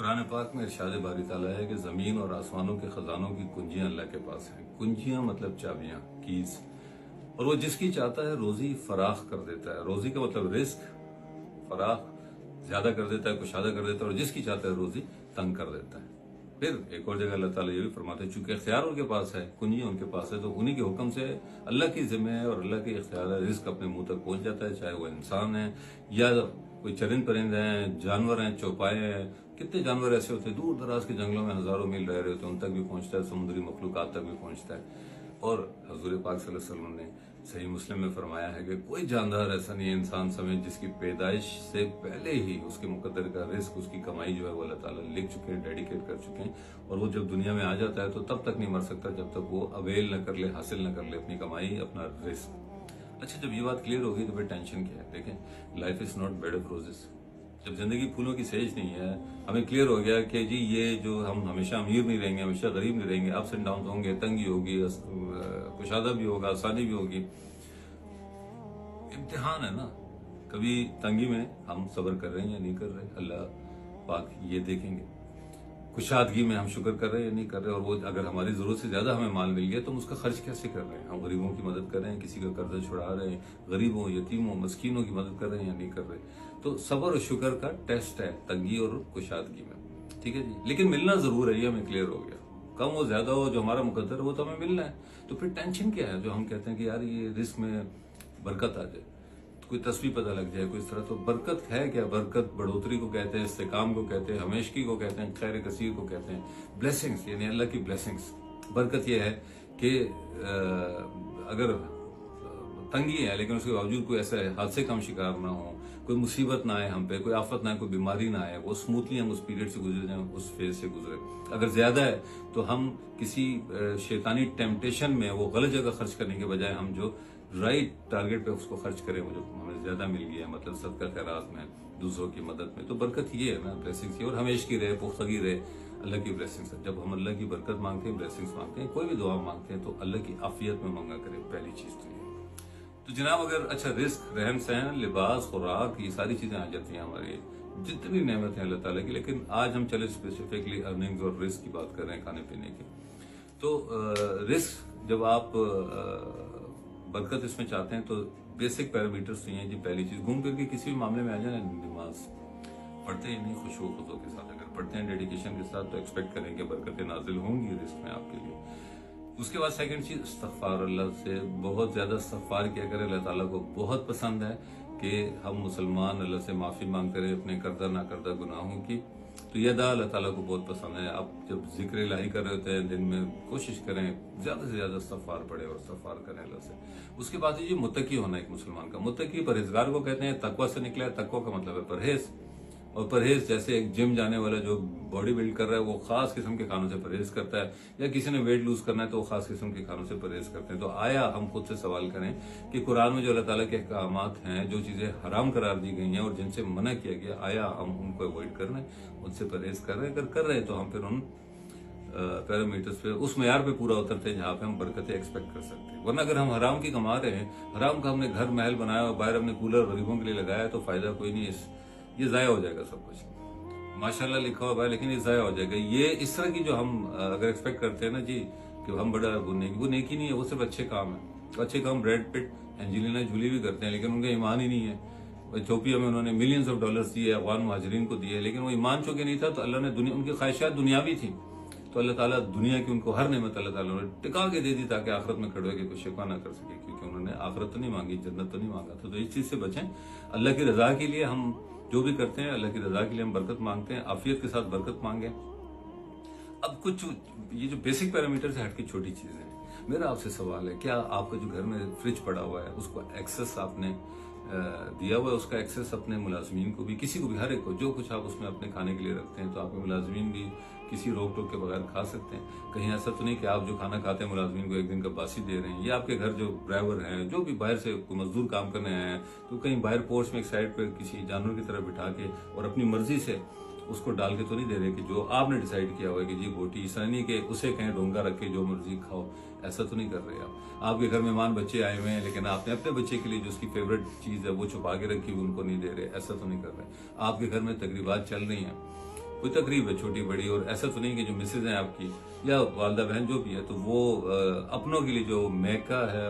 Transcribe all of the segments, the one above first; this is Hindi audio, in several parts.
कुरान पाक में इरशाद बारी ताला है कि ज़मीन और आसमानों के ख़जानों की कुंजियां अल्लाह के पास हैं। कुंजियां मतलब चाबियां, कीज। और वो जिसकी चाहता है रोज़ी फराख कर देता है। रोज़ी का मतलब रिस्क, फराख ज़्यादा कर देता है, कुशादा कर देता है, और जिसकी चाहता है रोज़ी तंग कर देता है। फिर एक और जगह अल्लाह ताला ये भी फरमाते हैं, चूंकि इख्तियार उनके पास है, कुंजियां उनके पास है, तो उन्हीं के हुक्म से अल्लाह की जिम्मे है और अल्लाह के इख्तियार है, रिस्क अपने मुंह तक पहुंच जाता है, चाहे वो इंसान है या कोई चरिंद परिंद हैं, जानवर हैं, चौपाए हैं। कितने जानवर ऐसे होते हैं दूर दराज के जंगलों में हजारों मील रह रहे होते हैं, उन तक भी पहुंचता है, समुद्री मखलूकात तक भी पहुंचता है। और हजूर पाक सल्लल्लाहु अलैहि वसल्लम ने सही मुस्लिम में फरमाया है कि कोई जानदार ऐसा नहीं है इंसान समेत जिसकी पैदाइश से पहले ही उसके मुकद्दर का रिस्क, उसकी कमाई जो है वो अल्लाह ताला लिख चुके हैं, डेडिकेट कर चुके हैं। और वो जब दुनिया में आ जाता है तो तब तक नहीं मर सकता जब तक वो अवेल न कर ले, हासिल न कर ले अपनी कमाई, अपना रिस्क। अच्छा, जब ये बात क्लियर होगी तो फिर टेंशन क्या है? देखें, life is not bed of roses. जब जिंदगी फूलों की सेज नहीं है, हमें क्लियर हो गया कि जी ये जो हम हमेशा अमीर नहीं रहेंगे, हमेशा गरीब नहीं रहेंगे, अप्स एंड डाउन होंगे, तंगी होगी, कुशादा भी होगा, आसानी भी होगी। इम्तिहान है ना। कभी तंगी में हम सब्र कर रहे हैं या नहीं कर रहे, अल्लाह पाक ये देखेंगे। कुशादगी में हम शुक्र कर रहे हैं या नहीं कर रहे, और वो अगर हमारी जरूरत से ज्यादा हमें माल मिल गया तो हम उसका खर्च कैसे कर रहे हैं? हम गरीबों की मदद कर रहे हैं, किसी का कर्जा छुड़ा रहे हैं, गरीबों, यतीमों, मस्कीनों की मदद कर रहे हैं या नहीं कर रहे? तो सब्र और शुक्र का टेस्ट है तंगी और कुशादगी में। ठीक है जी, लेकिन मिलना जरूर है, ये हमें क्लियर हो गया। कम हो ज्यादा हो, जो हमारा मुकद्दर है वो तो हमें मिलना है। तो फिर टेंशन क्या है? जो हम कहते हैं कि यार ये रिस्क में बरकत आ जाए, कोई तस्वीर पता लग जाए, कोई इस तरह, तो बरकत है क्या? बरकत बढ़ोतरी को कहते हैं, इस्तेकाम को कहते हैं, हमेशगी को कहते हैं, खैर कसीर को कहते हैं, ब्लेसिंग्स यानी अल्लाह की ब्लेसिंग्स। बरकत यह है कि अगर तंगी है लेकिन उसके बावजूद कोई ऐसा हादसे का हम शिकार ना हो, कोई मुसीबत ना आए हम पे, कोई आफत ना आए, कोई बीमारी ना आए, वो स्मूथली हम उस पीरियड से गुजर जाए, उस फेज से गुजरे। अगर ज्यादा है तो हम किसी शैतानी टेम्पटेशन में वो गलत जगह खर्च करने के बजाय हम जो राइट टारगेट पे उसको खर्च करें, वो जो हमें ज्यादा मिल गया, मतलब सदका खैरात में, दूसरों की मदद में, तो बरकत ये है ना, ब्लेसिंग्स की। और हमेशा की रहे, पुख्तगी रहे, अल्लाह की ब्लेसिंग्स। जब हम अल्लाह की बरकत मांगते हैं, ब्लेसिंग्स मांगते हैं, कोई भी दुआ मांगते हैं तो अल्लाह की आफियत में मांगा करें, पहली चीज तो ये। तो जनाब, अगर अच्छा रिस्क, रहन सहन, लिबास, खुराक, ये सारी चीजें आ जाती हैं हमारी, जितनी नेमत है अल्लाह ताला की। लेकिन आज हम चले स्पेसिफिकली अर्निंग्स और रिस्क की बात कर रहे हैं, खाने पीने की। तो रिस्क, जब आप बरकत इसमें चाहते हैं तो बेसिक पैरामीटर्स चाहिए जी। पहली चीज, घूम करके किसी भी मामले में आ जाए, नमाज पढ़ते ही नहीं, खुशू खुशू के साथ अगर पढ़ते हैं, डेडिकेशन के साथ, तो एक्सपेक्ट करें कि बरकतें नाजिल होंगी रिस्क में आपके लिए। उसके बाद सेकंड चीज, इस्तगफार, अल्लाह से बहुत ज्यादा इस्तगफार किया करें। अल्लाह ताला को बहुत पसंद है कि हम मुसलमान अल्लाह से माफी मांगते रहे अपने करदा ना करदा गुनाहों की। तो यह अदा अल्लाह ताला को बहुत पसंद है। आप जब जिक्र इलाही कर रहे होते हैं दिन में, कोशिश करें ज्यादा से ज्यादा इस्तगफार पढ़े और इस्तगफार करें अल्लाह से। उसके बाद ये मुत्तकी होना एक मुसलमान का। मुत्तकी परहेजगार को कहते हैं, तकवा से निकला है। तकवा का मतलब है परहेज। और परहेज जैसे एक जिम जाने वाला जो बॉडी बिल्ड कर रहा है वो खास किस्म के खानों से परहेज करता है, या किसी ने वेट लूज करना है तो वो खास किस्म के खानों से परहेज करते हैं। तो आया हम खुद से सवाल करें कि कुरान में जो अल्लाह ताला के अहकामात हैं, जो चीजें हराम करार दी गई हैं और जिनसे मना किया गया, आया हम उनको अवॉइड कर रहे हैं, उनसे परहेज कर रहे हैं? अगर कर रहे हैं तो हम फिर उन पैरामीटर्स पे, उस मैार पे पूरा उतरते हैं जहाँ पे हम बरकतें एक्सपेक्ट कर सकते हैं। वरना अगर हम हराम की कमा रहे हैं, हराम का हमने घर महल बनाया और बाहर हमने कूलर गरीबों के लिए लगाया, तो फायदा कोई नहीं, ये जाया हो जाएगा सब कुछ। माशाल्लाह लिखा हुआ है लेकिन ये जाया हो जाएगा। ये इस तरह की जो हम अगर एक्सपेक्ट करते हैं ना जी कि हम बड़ा वो नेकी नहीं है, वो सिर्फ अच्छे काम है। अच्छे काम ब्रैड पिट, एंजेलिना जूली भी करते हैं, लेकिन उनका ईमान ही नहीं है। इथियोपिया में उन्होंने मिलियंस ऑफ डॉलर्स दिए अफगान मुहाजिरीन को दिए, लेकिन वो ईमान चूंकि नहीं था तो अल्लाह ने दुनिया, उनकी ख्वाहिशात दुनियावी थी, तो अल्लाह ताला दुनिया की उनको हर नेमत अल्लाह ताला ने टिका के दे दी ताकि आखिरत में खड़े होकर कोई शिकवा ना कर सके, क्योंकि उन्होंने आखिरत तो नहीं मांगी, जन्नत तो नहीं मांगा था। तो इस चीज से बचें। अल्लाह की रजा के लिए हम जो भी करते हैं, अल्लाह की रजा के लिए हम बरकत मांगते हैं, आफियत के साथ बरकत मांगे। अब कुछ ये जो बेसिक पैरामीटर से हटके छोटी चीजें हैं, मेरा आपसे सवाल है, क्या आपका जो घर में फ्रिज पड़ा हुआ है उसको एक्सेस आपने दिया हुआ है? उसका एक्सेस अपने मुलाजमीन को भी, किसी को भी, हर एक को, जो कुछ आप उसमें अपने खाने के लिए रखते हैं तो आपके मुलाजमीन भी किसी रोक टोक के बगैर खा सकते हैं? कहीं ऐसा तो नहीं कि आप जो खाना खाते हैं मुलाजमीन को एक दिन का बासी दे रहे हैं? या आपके घर जो ड्राइवर हैं, जो भी बाहर से मजदूर काम करने आए हैं, तो कहीं बाहर पोर्च में एक साइड पर किसी जानवर की तरह बिठा के और अपनी मर्जी से उसको डाल के तो नहीं दे रहे कि जो आपने डिसाइड किया हुआ है कि जी बोटी, ऐसा नहीं कि उसे कहीं डोंगा रख के जो मर्जी खाओ, ऐसा तो नहीं कर रहे आप। आपके घर मेहमान बच्चे आए हुए हैं लेकिन आपने अपने बच्चे के लिए जो उसकी फेवरेट चीज है वो छुपा के रखी हुई, उनको नहीं दे रहे, ऐसा तो नहीं कर रहे। आपके घर में तकरीबात चल रही हैं, कोई तकरीब है छोटी बड़ी, और ऐसा तो नहीं कि जो मिसेज हैं आपकी या वालदा बहन जो भी है, तो वो अपनों के लिए जो मैका है,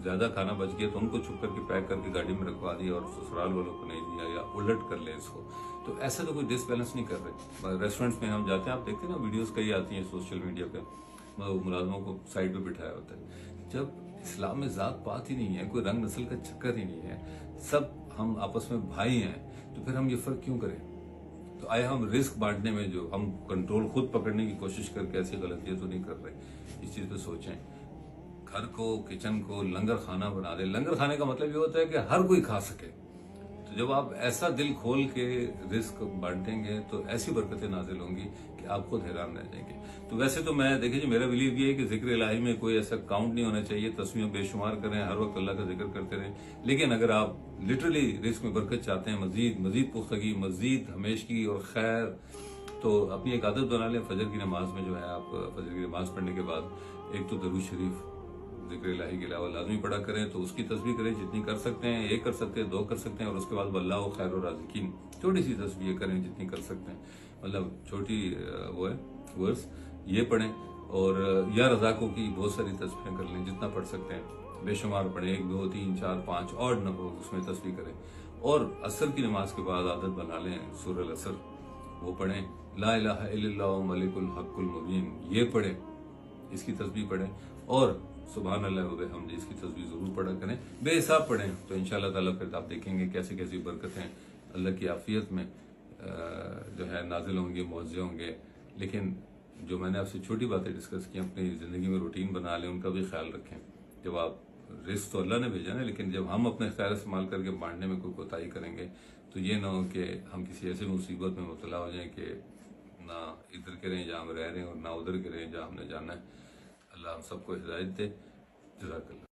ज्यादा खाना बच गया तो उनको छुप करके पैक करके गाड़ी में रखवा दिया और ससुराल वालों को नहीं दिया, या उलट कर ले इसको। तो ऐसा तो कोई डिसबैलेंस नहीं कर रहे। रेस्टोरेंट्स में हम जाते हैं, आप देखते हैं ना वीडियोस कई आती हैं सोशल मीडिया पे, मुलाजमों को साइड पे बिठाया होता है। जब इस्लाम में जात पात ही नहीं है, कोई रंग नस्ल का चक्कर ही नहीं है, सब हम आपस में भाई हैं, तो फिर हम ये फर्क क्यों करें? तो आए हम रिस्क बांटने में जो हम कंट्रोल खुद पकड़ने की कोशिश करके ऐसी गलतियां तो नहीं कर रहे। इस चीज पे सोचें। घर को, किचन को लंगर खाना बना दे। लंगर खाने का मतलब ये होता है कि हर कोई खा सके। तो जब आप ऐसा दिल खोल के रिस्क बांटेंगे तो ऐसी बरकतें नाजिल होंगी कि आप खुद हैरान रह जाएंगे। तो वैसे तो मैं देखिए जी, मेरा बिलीव ये है कि जिक्र इलाही में कोई ऐसा काउंट नहीं होना चाहिए, तस्वीरें बेशुमार करें, हर वक्त अल्लाह का जिक्र करते रहें। लेकिन अगर आप लिटरली रिस्क में बरकत चाहते हैं, मजीद पुख्तगी, मजीद हमेशगी और खैर, तो अपनी एक आदत बना लें। फजर की नमाज में जो है, आप फजर की नमाज पढ़ने के बाद एक तो दरूद शरीफ जिक्र इलाही के अलावा लाजमी पढ़ा करें, तो उसकी तस्बीह करें जितनी कर सकते हैं, एक कर सकते हैं, 2 कर सकते हैं, और उसके बाद वल्लाहु खैरुर राज़िकीन छोटी सी तस्बीह करें जितनी कर सकते हैं, मतलब छोटी वो है वर्स ये पढ़ें। और या रज़ाकों की बहुत सारी तस्बीहें कर लें, जितना पढ़ सकते हैं बेशुमार पढ़ें, 1 2 3 4 5 और न हो उसमें तस्बीह करें। और असर की नमाज के बाद आदत बना लें सूरह असर, वो पढ़ें। ला इलाहा इल्लल्लाहु मलिकुल हक्कुल मुबीन ये पढ़ें, इसकी तस्बीह पढ़ें। और सुभान अल्लाह व बिहम्दिही इसकी तस्बीह जरूर पढ़ा करें, बेहिसाब पढ़ें, तो इंशाअल्लाह ताला फिर आप देखेंगे कैसी कैसी बरकतें अल्लाह की आफियत में जो है नाजिल होंगे, मुअज्जे होंगे। लेकिन जो मैंने आपसे छोटी बातें डिस्कस की, अपनी जिंदगी में रूटीन बना लें, उनका भी ख्याल रखें। जब आप रिस्क तो अल्लाह ने भेजा ना, लेकिन जब हम अपने ख्याल इस्तेमाल करके बांटने में कोई कोताही करेंगे तो ये ना हो कि हम किसी ऐसी मुसीबत में मुब्तला हो जाएं कि ना इधर के रहें जहाँ हम रह रहे हैं और ना उधर के रहें जहाँ हमने जाना है। अल्लाह हम सबको हिदायत दे। जज़ाकल्लाह।